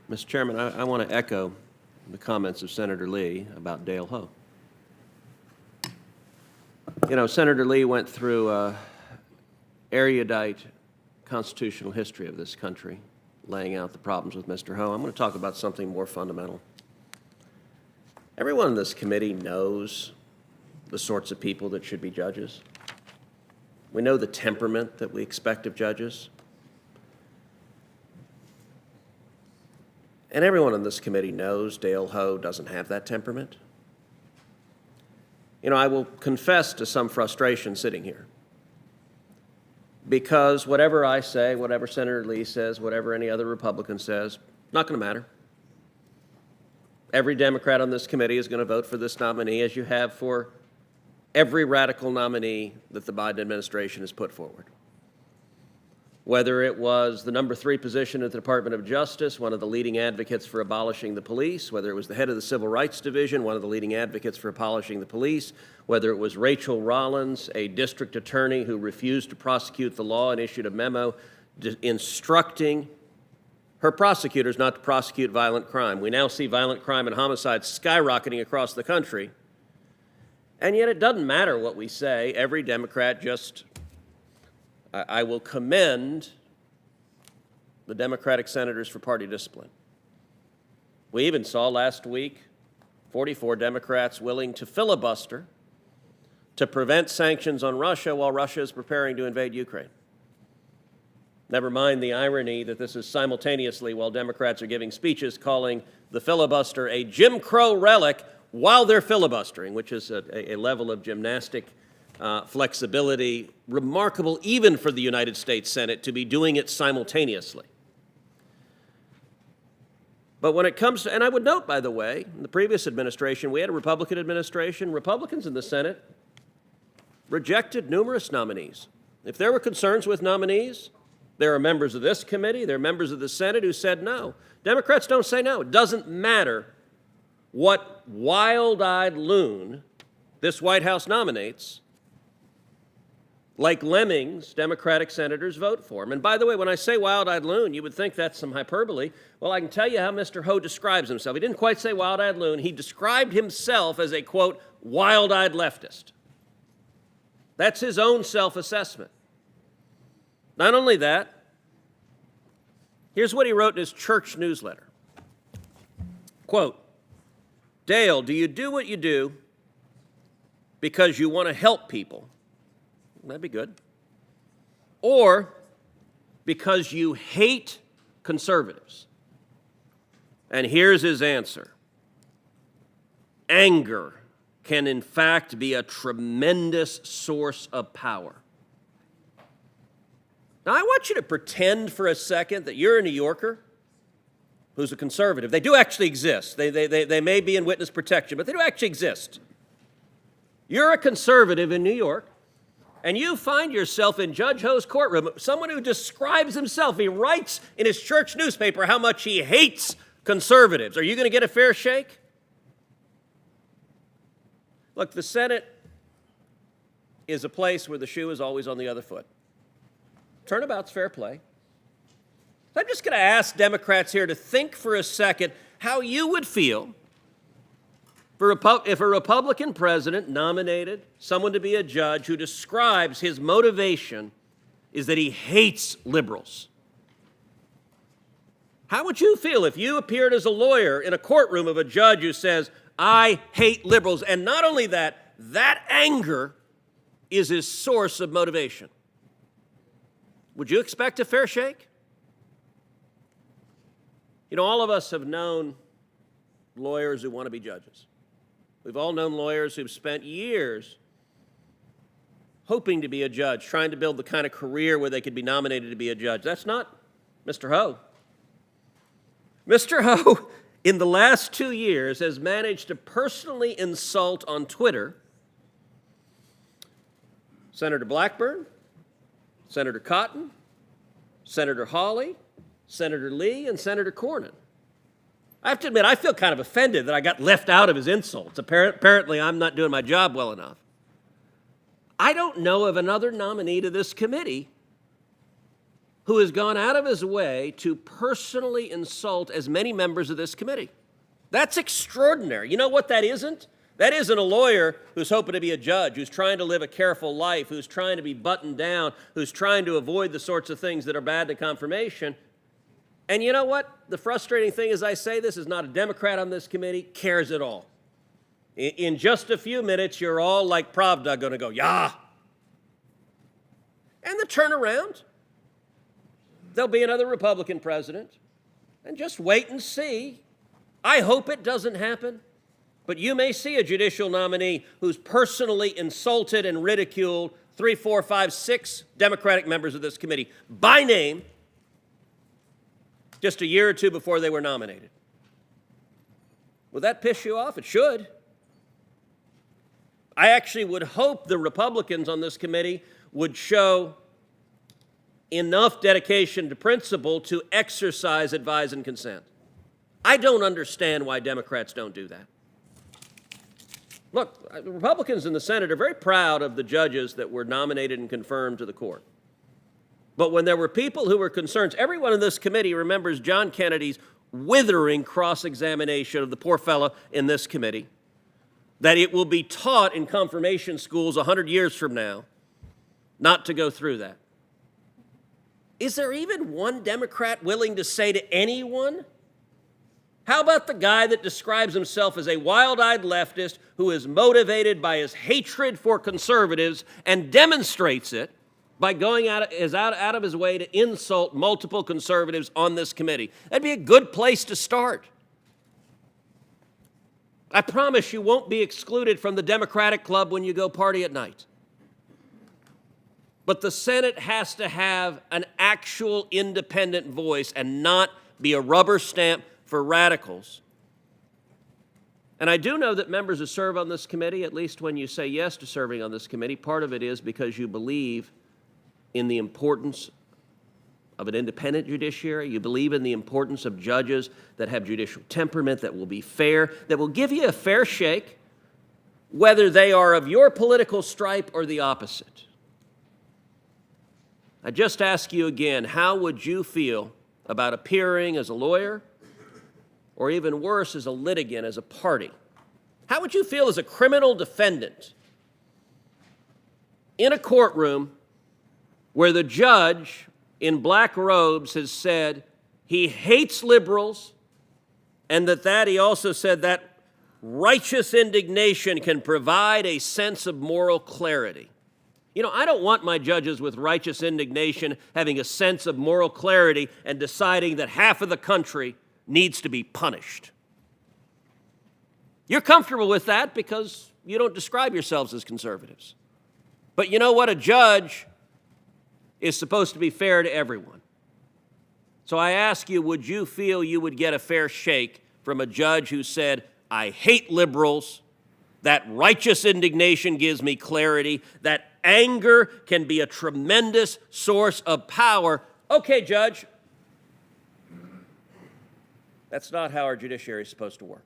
Mr. Chairman, I want to echo the comments of Senator Lee about Dale Ho. You know, Senator Lee went through erudite constitutional history of this country, laying out the problems with Mr. Ho. I'm going to talk about something more fundamental. Everyone in this committee knows the sorts of people that should be judges. We know the temperament that we expect of judges. And everyone in this committee knows Dale Ho doesn't have that temperament. You know, I will confess to some frustration sitting here, because whatever I say, whatever Senator Lee says, whatever any other Republican says, not going to matter. Every Democrat on this committee is going to vote for this nominee, as you have for every radical nominee that the Biden administration has put forward. Whether it was the number 3 position at the Department of Justice, one of the leading advocates for abolishing the police, whether it was the head of the Civil Rights Division, one of the leading advocates for abolishing the police, whether it was Rachel Rollins, a district attorney who refused to prosecute the law and issued a memo instructing her prosecutors not to prosecute violent crime. We now see violent crime and homicide skyrocketing across the country. And yet it doesn't matter what we say. Every Democrat just... I will commend the Democratic senators for party discipline. We even saw last week 44 Democrats willing to filibuster to prevent sanctions on Russia while Russia is preparing to invade Ukraine. Never mind the irony that this is simultaneously while Democrats are giving speeches calling the filibuster a Jim Crow relic while they're filibustering, which is a level of gymnastic flexibility remarkable even for the United States Senate to be doing it simultaneously. But when it comes to, and I would note, by the way, in the previous administration, we had a Republican administration. Republicans in the Senate rejected numerous nominees. If there were concerns with nominees, there are members of this committee, there are members of the Senate who said no. Democrats don't say no. It doesn't matter what wild-eyed loon this White House nominates. Like lemmings, Democratic senators vote for him. And by the way, when I say wild-eyed loon, you would think that's some hyperbole. Well, I can tell you how Mr. Ho describes himself. He didn't quite say wild-eyed loon. He described himself as a, quote, wild-eyed leftist. That's his own self-assessment. Not only that, here's what he wrote in his church newsletter. Quote, Dale, do you do what you do because you want to help people? That'd be good. Or because you hate conservatives. And here's his answer. Anger can in fact be a tremendous source of power. Now, I want you to pretend for a second that you're a New Yorker who's a conservative. They do actually exist. They may be in witness protection, but they do actually exist. You're a conservative in New York, and you find yourself in Judge Ho's courtroom, someone who describes himself, he writes in his church newspaper how much he hates conservatives. Are you going to get a fair shake? Look, the Senate is a place where the shoe is always on the other foot. Turnabout's fair play. I'm just going to ask Democrats here to think for a second how you would feel if a Republican president nominated someone to be a judge who describes his motivation is that he hates liberals. How would you feel if you appeared as a lawyer in a courtroom of a judge who says, I hate liberals, and not only that, that anger is his source of motivation? Would you expect a fair shake? You know, all of us have known lawyers who want to be judges. We've all known lawyers who've spent years hoping to be a judge, trying to build the kind of career where they could be nominated to be a judge. That's not Mr. Ho. Mr. Ho, in the last 2 years, has managed to personally insult on Twitter Senator Blackburn, Senator Cotton, Senator Hawley, Senator Lee, and Senator Cornyn. I have to admit, I feel kind of offended that I got left out of his insults. Apparently, I'm not doing my job well enough. I don't know of another nominee to this committee who has gone out of his way to personally insult as many members of this committee. That's extraordinary. You know what that isn't? That isn't a lawyer who's hoping to be a judge, who's trying to live a careful life, who's trying to be buttoned down, who's trying to avoid the sorts of things that are bad to confirmation. And you know what? The frustrating thing as I say this is not a Democrat on this committee cares at all. In just a few minutes, you're all like Pravda going to go, yeah. And the turnaround, there'll be another Republican president. And just wait and see. I hope it doesn't happen. But you may see a judicial nominee who's personally insulted and ridiculed 3, 4, 5, 6 Democratic members of this committee by name just a year or two before they were nominated. Will that piss you off? It should. I actually would hope the Republicans on this committee would show enough dedication to principle to exercise advise and consent. I don't understand why Democrats don't do that. Look, the Republicans in the Senate are very proud of the judges that were nominated and confirmed to the court. But when there were people who were concerned, everyone in this committee remembers John Kennedy's withering cross-examination of the poor fellow in this committee, that it will be taught in confirmation schools 100 years from now not to go through that. Is there even one Democrat willing to say to anyone, how about the guy that describes himself as a wild-eyed leftist who is motivated by his hatred for conservatives and demonstrates it by going out of his way to insult multiple conservatives on this committee? That'd be a good place to start. I promise you won't be excluded from the Democratic Club when you go party at night. But the Senate has to have an actual independent voice and not be a rubber stamp for radicals. And I do know that members who serve on this committee, at least when you say yes to serving on this committee, part of it is because you believe in the importance of an independent judiciary. You believe in the importance of judges that have judicial temperament, that will be fair, that will give you a fair shake, whether they are of your political stripe or the opposite. I just ask you again, how would you feel about appearing as a lawyer, or even worse, as a litigant, as a party? How would you feel as a criminal defendant in a courtroom where the judge in black robes has said he hates liberals, and that he also said that righteous indignation can provide a sense of moral clarity? You know, I don't want my judges with righteous indignation having a sense of moral clarity and deciding that half of the country needs to be punished. You're comfortable with that because you don't describe yourselves as conservatives. But you know what? A judge is supposed to be fair to everyone. So I ask you, would you feel you would get a fair shake from a judge who said, I hate liberals, that righteous indignation gives me clarity, that anger can be a tremendous source of power? Okay, Judge. That's not how our judiciary is supposed to work.